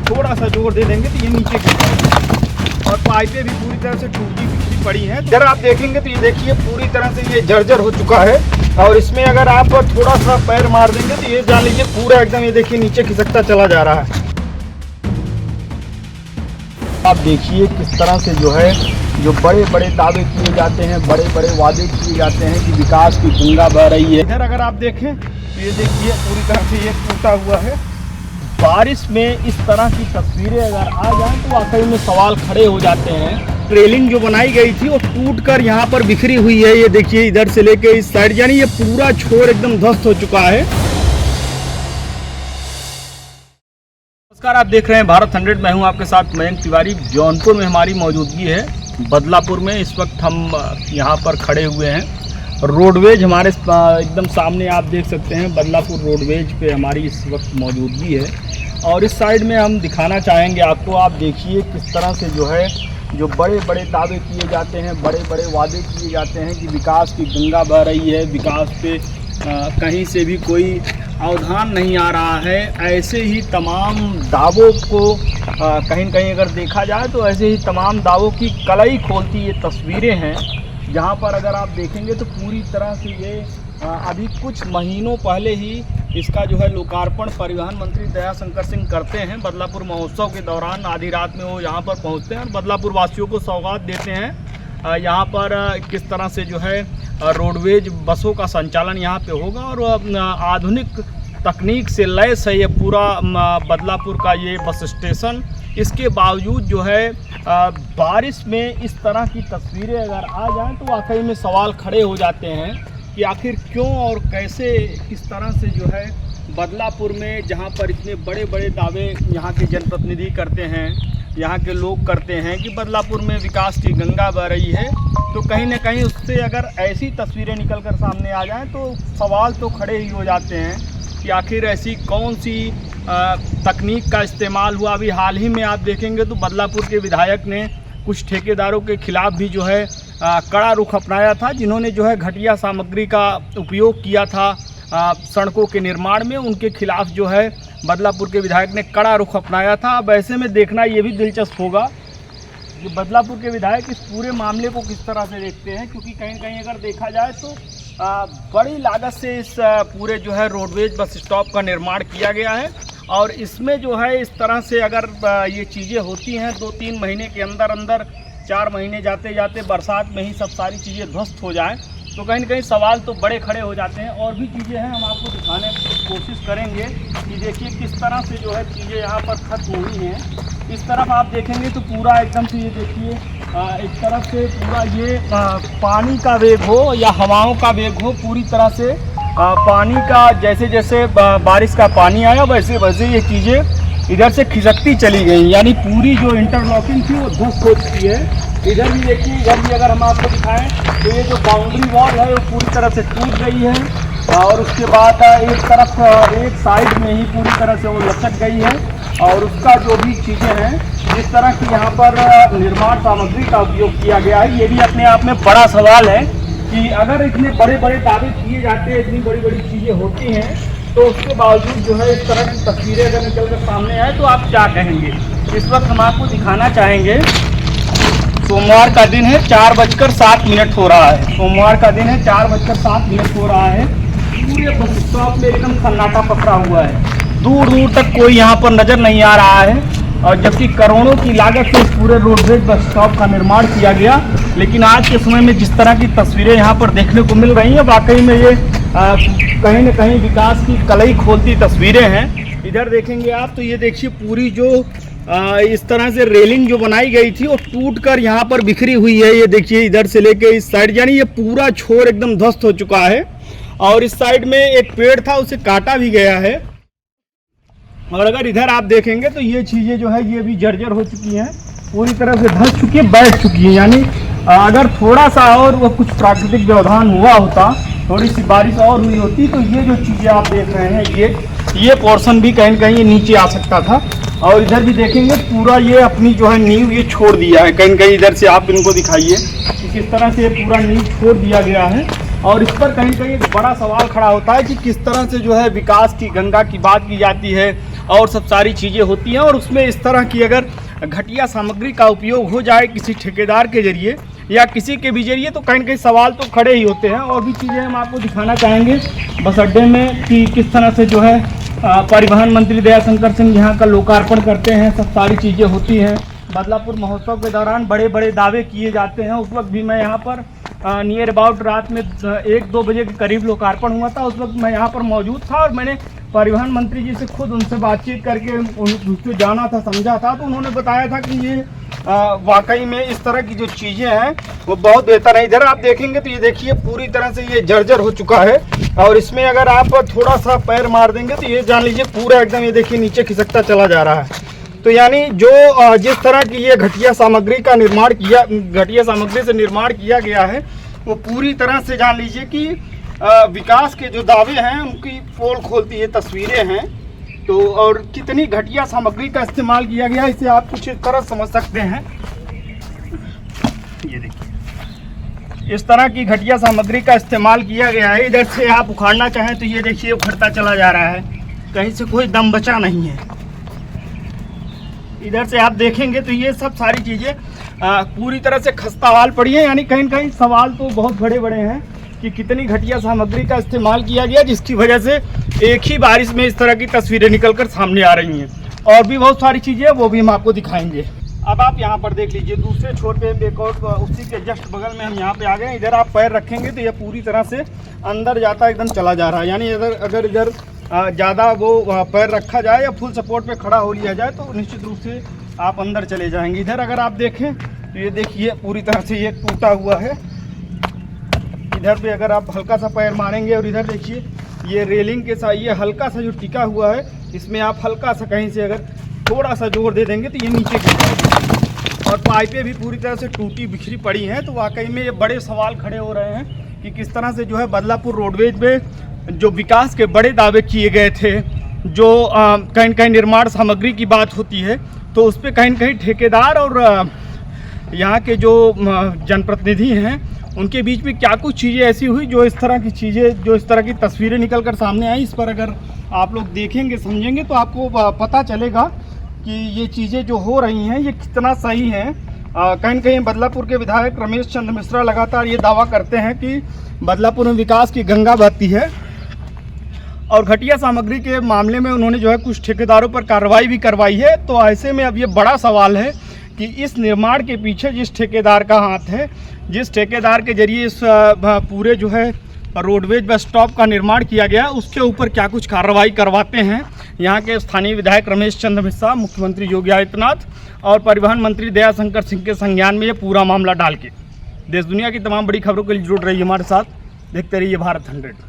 थोड़ा सा जोर दे देंगे तो ये नीचे गिर जाएगी। और पाइपें भी पूरी तरह से टूटी बिखरी पड़ी हैं। इधर आप देखेंगे तो ये देखिए पूरी तरह से ये जर्जर हो चुका है। और इसमें अगर आप थोड़ा सा पैर मार देंगे तो ये जान लीजिए पूरा एकदम ये देखिए नीचे खिसकता चला जा रहा है। आप देखिए किस तरह से जो है जो बड़े बड़े दावे किए जाते हैं, बड़े बड़े वादे किए जाते हैं कि विकास की गंगा बह रही है। इधर अगर आप देखें तो ये देखिए पूरी तरह से ये टूटा हुआ है। बारिश में इस तरह की तस्वीरें अगर आ जाएं तो वाकई में सवाल खड़े हो जाते हैं। रेलिंग जो बनाई गई थी वो टूटकर यहाँ पर बिखरी हुई है। ये देखिए इधर से लेके इस साइड, यानी ये पूरा छोर एकदम ध्वस्त हो चुका है। नमस्कार, आप देख रहे हैं भारत 100। मैं हूं आपके साथ मयंक तिवारी। जौनपुर में हमारी मौजूदगी है, बदलापुर में। इस वक्त हम यहां पर खड़े हुए हैं। रोडवेज हमारे एकदम सामने आप देख सकते हैं। बदलापुर रोडवेज पे हमारी इस वक्त मौजूदगी है। और इस साइड में हम दिखाना चाहेंगे आपको। आप देखिए किस तरह से जो है जो बड़े बड़े दावे किए जाते हैं, बड़े बड़े वादे किए जाते हैं कि विकास की गंगा बह रही है, विकास पे कहीं से भी कोई अवधान नहीं आ रहा है। ऐसे ही तमाम दावों को कहीं न कहीं अगर देखा जाए तो ऐसे ही तमाम दावों की कलई खोलती ये तस्वीरें हैं, जहां पर अगर आप देखेंगे तो पूरी तरह से ये अभी कुछ महीनों पहले ही इसका जो है लोकार्पण परिवहन मंत्री दयाशंकर सिंह करते हैं। बदलापुर महोत्सव के दौरान आधी रात में वो यहाँ पर पहुँचते हैं और बदलापुर वासियों को सौगात देते हैं। यहाँ पर किस तरह से जो है रोडवेज बसों का संचालन यहाँ पे होगा और आधुनिक तकनीक से लैस है ये पूरा बदलापुर का ये बस स्टेशन। इसके बावजूद जो है बारिश में इस तरह की तस्वीरें अगर आ जाएं तो वाकई में सवाल खड़े हो जाते हैं कि आखिर क्यों और कैसे इस तरह से जो है बदलापुर में, जहाँ पर इतने बड़े बड़े दावे यहाँ के जनप्रतिनिधि करते हैं, यहाँ के लोग करते हैं कि बदलापुर में विकास की गंगा बह रही है, तो कहीं ना कहीं उससे अगर ऐसी तस्वीरें निकल कर सामने आ जाएं तो सवाल तो खड़े ही हो जाते हैं कि आखिर ऐसी कौन सी तकनीक का इस्तेमाल हुआ। अभी हाल ही में आप देखेंगे तो बदलापुर के विधायक ने कुछ ठेकेदारों के खिलाफ भी जो है कड़ा रुख अपनाया था, जिन्होंने जो है घटिया सामग्री का उपयोग किया था सड़कों के निर्माण में। उनके खिलाफ जो है बदलापुर के विधायक ने कड़ा रुख अपनाया था। अब ऐसे में देखना ये भी दिलचस्प होगा कि बदलापुर के विधायक इस पूरे मामले को किस तरह से देखते हैं, क्योंकि कहीं न कहीं अगर देखा जाए तो बड़ी लागत से इस पूरे जो है रोडवेज बस स्टॉप का निर्माण किया गया है। और इसमें जो है इस तरह से अगर ये चीज़ें होती हैं 2-3 महीने के अंदर अंदर, 4 महीने जाते जाते बरसात में ही सब सारी चीज़ें ध्वस्त हो जाएं, तो कहीं न कहीं सवाल तो बड़े खड़े हो जाते हैं। और भी चीज़ें हैं, हम आपको दिखाने की कोशिश करेंगे कि देखिए किस तरह से जो है चीज़ें यहाँ पर खत्म हुई हैं। इस तरफ आप देखेंगे तो पूरा एकदम से ये देखिए एक तरफ से पूरा ये पानी का वेग हो या हवाओं का वेग हो, पूरी तरह से पानी का जैसे जैसे बारिश का पानी आया वैसे वैसे ये चीज़ें इधर से खिसकती चली गई, यानी पूरी जो इंटरलॉकिंग थी वो ध्वस्त हो चुकी है। इधर भी देखिए, इधर भी अगर हम आपको दिखाएं तो ये जो बाउंड्री वॉल है वो पूरी तरह से टूट गई है। और उसके बाद एक तरफ एक साइड में ही पूरी तरह से वो लचक गई है। और उसका जो भी चीज़ें हैं, जिस तरह की यहाँ पर निर्माण सामग्री का उपयोग किया गया है, ये भी अपने आप में बड़ा सवाल है कि अगर इतने बड़े बड़े दावे किए जाते हैं, इतनी बड़ी बड़ी चीज़ें होती हैं, तो उसके बावजूद जो है इस तरह की तस्वीरें अगर निकल कर सामने आए तो आप क्या कहेंगे। इस वक्त हम आपको दिखाना चाहेंगे, सोमवार का दिन है, 4:07 हो रहा है। सोमवार का दिन है, 4:07 हो रहा है। पूरे बस स्टॉप में एकदम सन्नाटा पकड़ा हुआ है, दूर दूर तक कोई यहाँ पर नज़र नहीं आ रहा है। और जबकि करोड़ों की लागत से इस पूरे रोडवेज बस स्टॉप का निर्माण किया गया, लेकिन आज के समय में जिस तरह की तस्वीरें यहाँ पर देखने को मिल रही हैं, वाकई में ये कहीं न कहीं विकास की कलई खोलती तस्वीरें हैं। इधर देखेंगे आप तो ये देखिए पूरी जो इस तरह से रेलिंग जो बनाई गई थी वो टूटकर यहाँ पर बिखरी हुई है। ये देखिए इधर से लेके इस साइड, यानी ये पूरा छोर एकदम ध्वस्त हो चुका है। और इस साइड में एक पेड़ था, उसे काटा भी गया है। और अगर इधर आप देखेंगे तो ये चीज़ें जो है ये भी जर्जर हो चुकी हैं, पूरी तरह से धंस चुकी है, बैठ चुकी है। यानी अगर थोड़ा सा और वो कुछ प्राकृतिक व्यवधान हुआ होता, थोड़ी सी बारिश और हुई होती, तो ये जो चीज़ें आप देख रहे हैं ये पोर्शन भी कहीं न कहीं नीचे आ सकता था। और इधर भी देखेंगे पूरा ये अपनी जो है नींव ये छोड़ दिया है। कहीं न कहीं इधर से आप इनको दिखाइए कि किस तरह से पूरा नींव छोड़ दिया गया है। और इस पर कहीं कहीं एक बड़ा सवाल खड़ा होता है कि किस तरह से जो है विकास की गंगा की बात की जाती है और सब सारी चीज़ें होती हैं। और उसमें इस तरह की अगर घटिया सामग्री का उपयोग हो जाए किसी ठेकेदार के जरिए या किसी के भी जरिए तो कहीं न कहीं सवाल तो खड़े ही होते हैं। और भी चीज़ें हम आपको दिखाना चाहेंगे बस अड्डे में कि किस तरह से जो है परिवहन मंत्री दयाशंकर सिंह यहाँ का लोकार्पण करते हैं, सब सारी चीज़ें होती हैं। बदलापुर महोत्सव के दौरान बड़े बड़े दावे किए जाते हैं। उस वक्त भी मैं यहाँ पर नियर अबाउट रात में 1-2 बजे के करीब लोकार्पण हुआ था। उस वक्त मैं यहाँ पर मौजूद था और मैंने परिवहन मंत्री जी से खुद उनसे बातचीत करके उनसे जाना था, समझा था। तो उन्होंने बताया था कि ये वाकई में इस तरह की जो चीज़ें हैं वो बहुत बेहतर है। इधर आप देखेंगे तो ये देखिए पूरी तरह से ये जर्जर हो चुका है और इसमें अगर आप थोड़ा सा पैर मार देंगे तो ये जान लीजिए पूरा एकदम ये देखिए नीचे खिसकता चला जा रहा है। तो यानी जो जिस तरह की ये घटिया सामग्री से निर्माण किया गया है वो पूरी तरह से जान लीजिए कि विकास के जो दावे हैं उनकी पोल खोलती है तस्वीरें हैं। तो और कितनी घटिया सामग्री का इस्तेमाल किया गया इसे आप कुछ इस तरह समझ सकते हैं। ये देखिए इस तरह की घटिया सामग्री का इस्तेमाल किया गया है। इधर से आप उखाड़ना चाहें तो ये देखिए उखड़ता चला जा रहा है, कहीं से कोई दम बचा नहीं है। इधर से आप देखेंगे तो ये सब सारी चीज़ें पूरी तरह से खस्ताहाल पड़ी है। यानी कहीं न कहीं सवाल तो बहुत बड़े बड़े हैं कि कितनी घटिया सामग्री का इस्तेमाल किया गया जिसकी वजह से एक ही बारिश में इस तरह की तस्वीरें निकलकर सामने आ रही हैं। और भी बहुत सारी चीज़ें वो भी हम आपको दिखाएंगे। अब आप यहाँ पर देख लीजिए दूसरे छोर पे एक और उसी के जस्ट बगल में हम यहाँ पे आ गए। इधर आप पैर रखेंगे तो ये पूरी तरह से अंदर जाता एकदम चला जा रहा है। यानी अगर इधर ज़्यादा वो पैर रखा जाए या फुल सपोर्ट पे खड़ा हो लिया जाए तो निश्चित रूप से आप अंदर चले जाएंगे। इधर अगर आप देखें तो ये देखिए पूरी तरह से ये टूटा हुआ है। इधर पे अगर आप हल्का सा पैर मारेंगे और इधर देखिए ये रेलिंग के साथ ये हल्का सा जो टिका हुआ है इसमें आप हल्का सा कहीं से अगर थोड़ा सा जोर दे देंगे तो ये नीचे गिर जाएगी। और पाइपें भी पूरी तरह से टूटी बिखरी पड़ी हैं। तो वाकई में ये बड़े सवाल खड़े हो रहे हैं कि किस तरह से जो है बदलापुर रोडवेज में जो विकास के बड़े दावे किए गए थे, जो कहीं न कहीं निर्माण सामग्री की बात होती है तो उस पर कहीं न कहीं ठेकेदार और यहाँ के जो जनप्रतिनिधि हैं उनके बीच में क्या कुछ चीज़ें ऐसी हुई जो इस तरह की तस्वीरें निकल कर सामने आई। इस पर अगर आप लोग देखेंगे समझेंगे तो आपको पता चलेगा कि ये चीज़ें जो हो रही हैं ये कितना सही है। कहीं न कहीं बदलापुर के विधायक रमेश चंद्र मिश्रा लगातार ये दावा करते हैं कि बदलापुर में विकास की गंगा बहती है। और घटिया सामग्री के मामले में उन्होंने जो है कुछ ठेकेदारों पर कार्रवाई भी करवाई है। तो ऐसे में अब ये बड़ा सवाल है कि इस निर्माण के पीछे जिस ठेकेदार का हाथ है, जिस ठेकेदार के जरिए इस पूरे जो है रोडवेज बस स्टॉप का निर्माण किया गया उसके ऊपर क्या कुछ कार्रवाई करवाते हैं यहाँ के स्थानीय विधायक रमेश चंद्र मिश्रा, मुख्यमंत्री योगी आदित्यनाथ और परिवहन मंत्री दयाशंकर सिंह के संज्ञान में ये पूरा मामला डाल के। देश दुनिया की तमाम बड़ी खबरों के लिए जुड़ रही है हमारे साथ। देखते रहिए भारत 100।